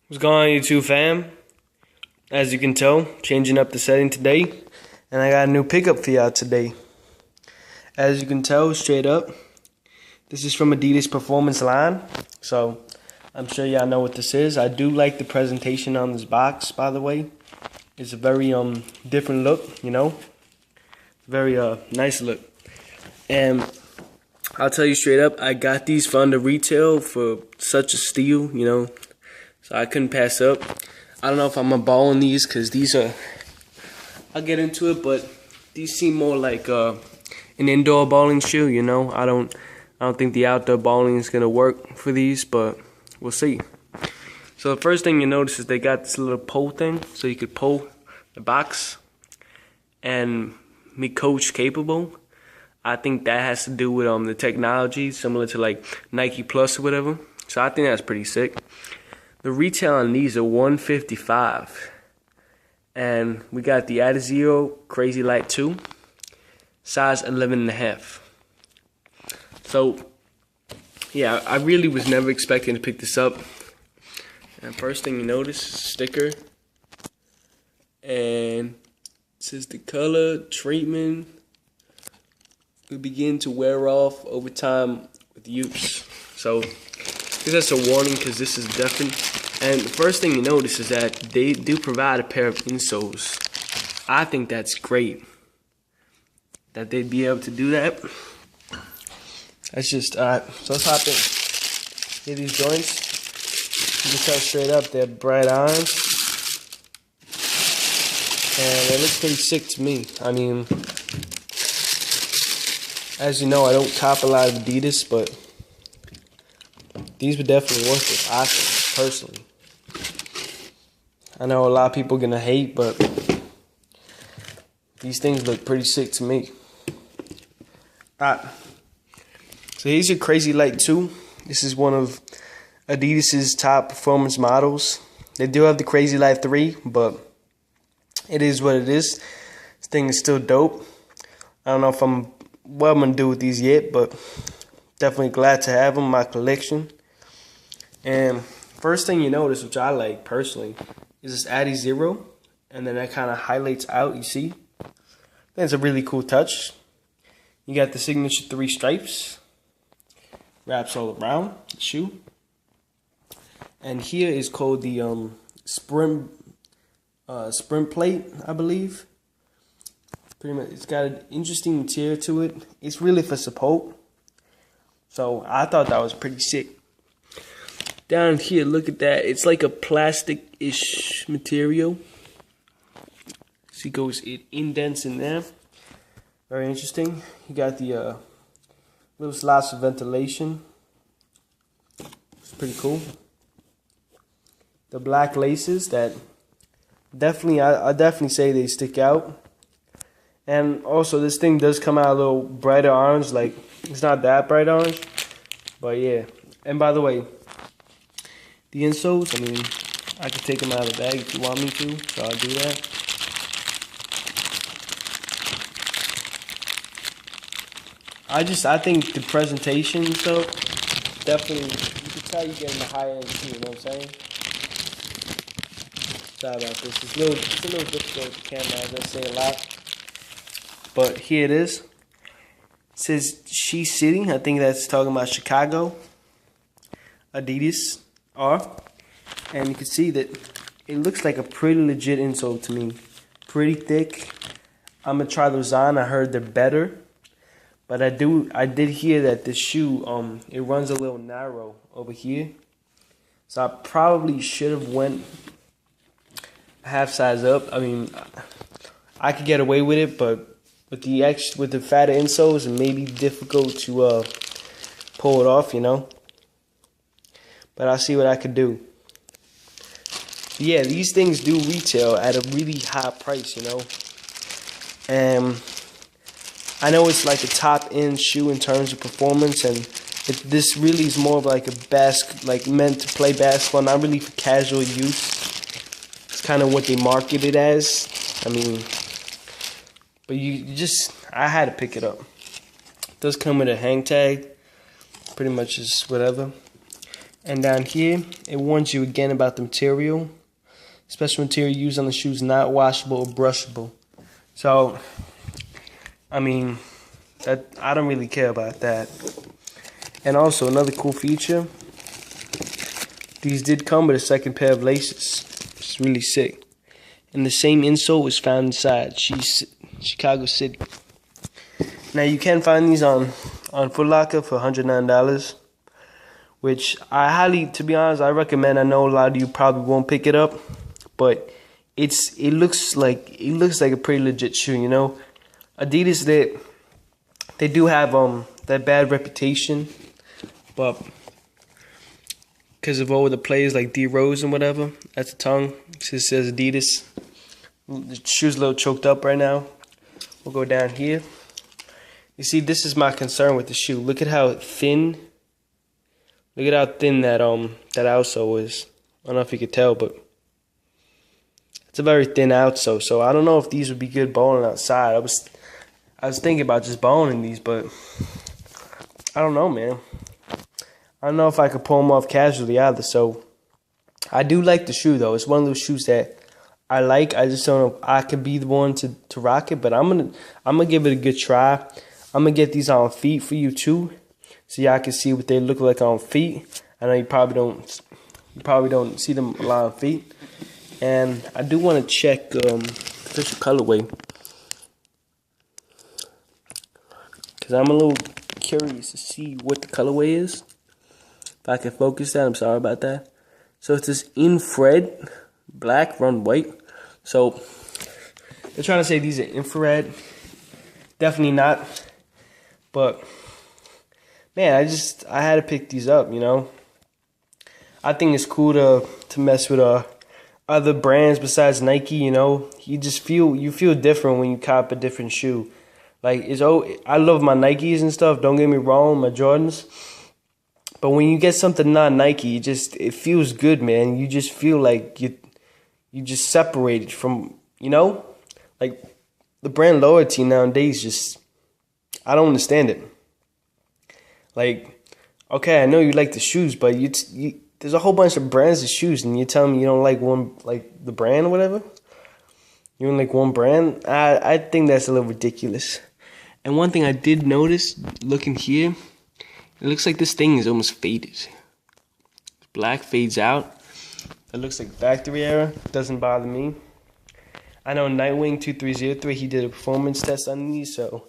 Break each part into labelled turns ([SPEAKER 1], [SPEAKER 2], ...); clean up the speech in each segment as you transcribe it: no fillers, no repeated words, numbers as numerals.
[SPEAKER 1] What's going on, YouTube fam? As you can tell, changing up the setting today, and I got a new pickup for y'all today. As you can tell, straight up, this is from Adidas Performance line, so I'm sure y'all know what this is. I do like the presentation on this box, by the way. It's a very different look, you know, very nice look. And I'll tell you straight up, I got these for under retail for such a steal, you know. So I couldn't pass up. I don't know if I'm gonna ball in these because these are, I'll get into it, but these seem more like an indoor bowling shoe, you know. I don't think the outdoor bowling is gonna work for these, but we'll see. So the first thing you notice is they got this little pull thing, so you could pull the box and make coach capable. I think that has to do with the technology, similar to like Nike Plus or whatever. So I think that's pretty sick. The retail on these are $155, and we got the Adizero Crazy Light 2, size 11.5. So yeah, I really was never expecting to pick this up. And first thing you notice is a sticker, and it says the color treatment will begin to wear off over time with use. So I guess that's a warning because this is different. And the first thing you notice is that they do provide a pair of insoles. I think that's great that they'd be able to do that. That's just alright. So let's hop in. Here these joints. You can tell straight up they're bright orange, and they look pretty sick to me. I mean, as you know, I don't cop a lot of Adidas, but these were definitely worth it, I think, personally. I know a lot of people are gonna hate, but these things look pretty sick to me. Alright, so here's your Crazy Light 2. This is one of Adidas's top performance models. They do have the Crazy Light 3, but it is what it is. This thing is still dope. I don't know if what I'm gonna do with these yet, but definitely glad to have them in my collection. And first thing you notice, which I like personally, is this Adizero, and then that kind of highlights out, you see? That's a really cool touch. You got the signature 3 stripes, wraps all around the shoe. And here is called the sprint plate, I believe. Pretty much, it's got an interesting material to it. It's really for support. So I thought that was pretty sick. Down here, look at that. It's like a plastic-ish material. See, it indents in there. Very interesting. You got the little slots of ventilation. It's pretty cool. The black laces that definitely, I definitely say they stick out. And also, this thing does come out a little brighter orange. Like, it's not that bright orange, but yeah. And by the way, the insoles, I mean, I could take them out of the bag if you want me to, so I'll do that. I think the presentation, so definitely, you can tell you're getting the high end too, you know what I'm saying? Sorry about this. It's a little difficult with the camera, I just say a lot. But here it is. It says She City. I think that's talking about Chicago. Adidas are. And you can see that it looks like a pretty legit insole to me. Pretty thick. I'm gonna try those on. I heard they're better. But I did hear that this shoe, it runs a little narrow over here. So I probably should have went half size up. I mean, I could get away with it, but with the fatter insoles, it may be difficult to pull it off, you know. But I'll see what I could do. But yeah, these things do retail at a really high price, you know. And I know it's like a top end shoe in terms of performance, and this really is more of like a meant to play basketball, not really for casual use. It's kind of what they market it as. I mean, but I had to pick it up. It does come with a hang tag, pretty much just whatever. And down here, it warns you again about the material. Special material used on the shoes, not washable or brushable. So, I mean, that I don't really care about that. And also, another cool feature, these did come with a second pair of laces. It's really sick. And the same insole was found inside Chicago City. Now, you can find these on Foot Locker for $109. Which I highly, to be honest, I recommend. I know a lot of you probably won't pick it up, but it looks like a pretty legit shoe, you know. Adidas, they do have that bad reputation, but because of all the players like D Rose and whatever at the tongue, it says Adidas. The shoe's a little choked up right now. We'll go down here. You see, this is my concern with the shoe. Look at how thin. Look at how thin that outsole is. I don't know if you could tell, but it's a very thin outsole. So I don't know if these would be good bowling outside. I was thinking about just bowling these, but I don't know, man. I don't know if I could pull them off casually either. So I do like the shoe though. It's one of those shoes that I like. I just don't know if I could be the one to rock it, but I'm gonna give it a good try. I'm gonna get these on feet for you too, so y'all can see what they look like on feet. I know you probably don't see them a lot on feet. And I do want to check official colorway, because I'm a little curious to see what the colorway is. If I can focus that, I'm sorry about that. So it's this infrared black run white. So they're trying to say these are infrared. Definitely not. But man, I had to pick these up, you know. I think it's cool to mess with other brands besides Nike, you know. You feel different when you cop a different shoe. Like I love my Nikes and stuff, don't get me wrong, my Jordans. But when you get something not Nike, it feels good, man. You just feel like you just separated from, you know? Like the brand loyalty nowadays I don't understand it. Like, okay, I know you like the shoes, but there's a whole bunch of brands of shoes, and you're telling me you don't like one, like the brand or whatever? You don't like one brand? I think that's a little ridiculous. And one thing I did notice, looking here, it looks like this thing is almost faded. Black fades out. It looks like factory error. Doesn't bother me. I know Nightwing2303, he did a performance test on these, so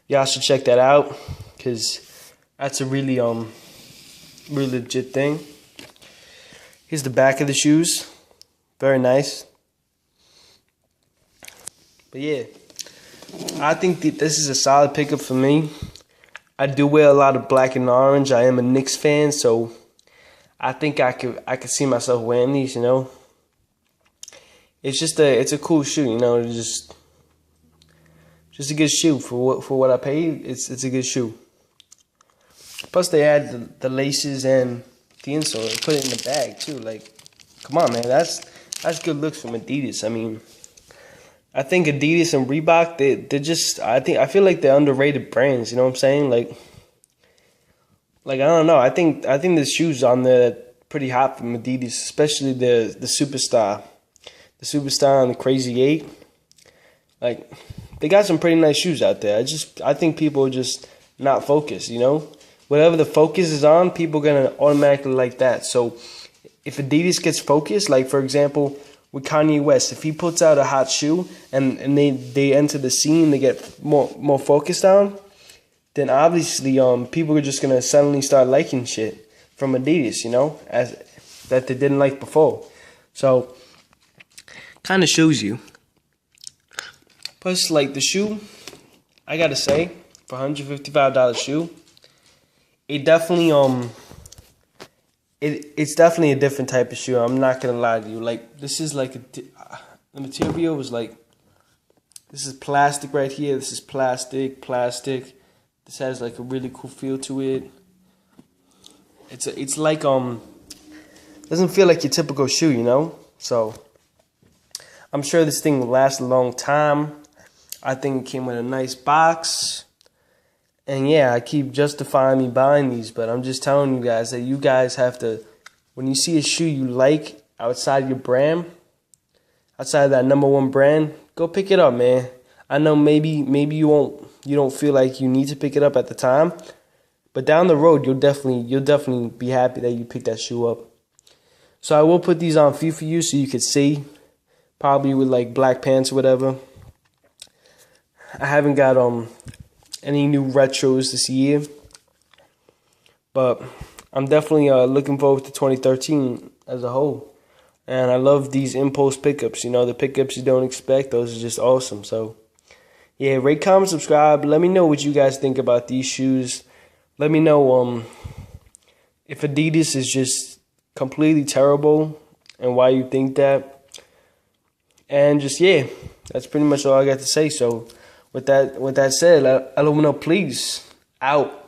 [SPEAKER 1] y'all should check that out, because that's a really legit thing. Here's the back of the shoes. Very nice. But yeah, I think that this is a solid pickup for me. I do wear a lot of black and orange. I am a Knicks fan, so I think I could see myself wearing these, you know. It's a cool shoe, you know. Just a good shoe for what I paid. It's a good shoe. Plus they add the laces and the insole. They put it in the bag too. Like, come on, man. That's good looks from Adidas. I mean, I think Adidas and Reebok, they're just, I feel like they're underrated brands. You know what I'm saying? Like I don't know. I think the shoes on there pretty hot from Adidas, especially the Superstar, and the Crazy 8. Like, they got some pretty nice shoes out there. I think people are just not focused. You know, whatever the focus is on, people are gonna automatically like that. So if Adidas gets focused, like for example with Kanye West, if he puts out a hot shoe and they enter the scene, they get more focused on, then obviously people are just gonna suddenly start liking shit from Adidas, you know, as that they didn't like before. So kind of shows you. Plus, like the shoe, I gotta say, for $155 shoe, it definitely it's definitely a different type of shoe. I'm not gonna lie to you. Like, this is like the material was like, this is plastic right here. This is plastic. This has like a really cool feel to it. It's like doesn't feel like your typical shoe, you know. So I'm sure this thing will last a long time. I think it came with a nice box. And yeah, I keep justifying me buying these, but I'm just telling you guys that you guys have to when you see a shoe you like outside your brand, outside of that #1 brand, go pick it up, man. I know maybe you don't feel like you need to pick it up at the time, but down the road you'll definitely be happy that you picked that shoe up. So I will put these on feet for you so you could see, probably with like black pants or whatever. I haven't got any new retros this year, but I'm definitely looking forward to 2013 as a whole. And I love these impulse pickups. You know, the pickups you don't expect, those are just awesome. So yeah, rate, comment, subscribe. Let me know what you guys think about these shoes. Let me know if Adidas is just completely terrible and why you think that. And just, yeah, that's pretty much all I got to say. So with that said, let me know, please. Out.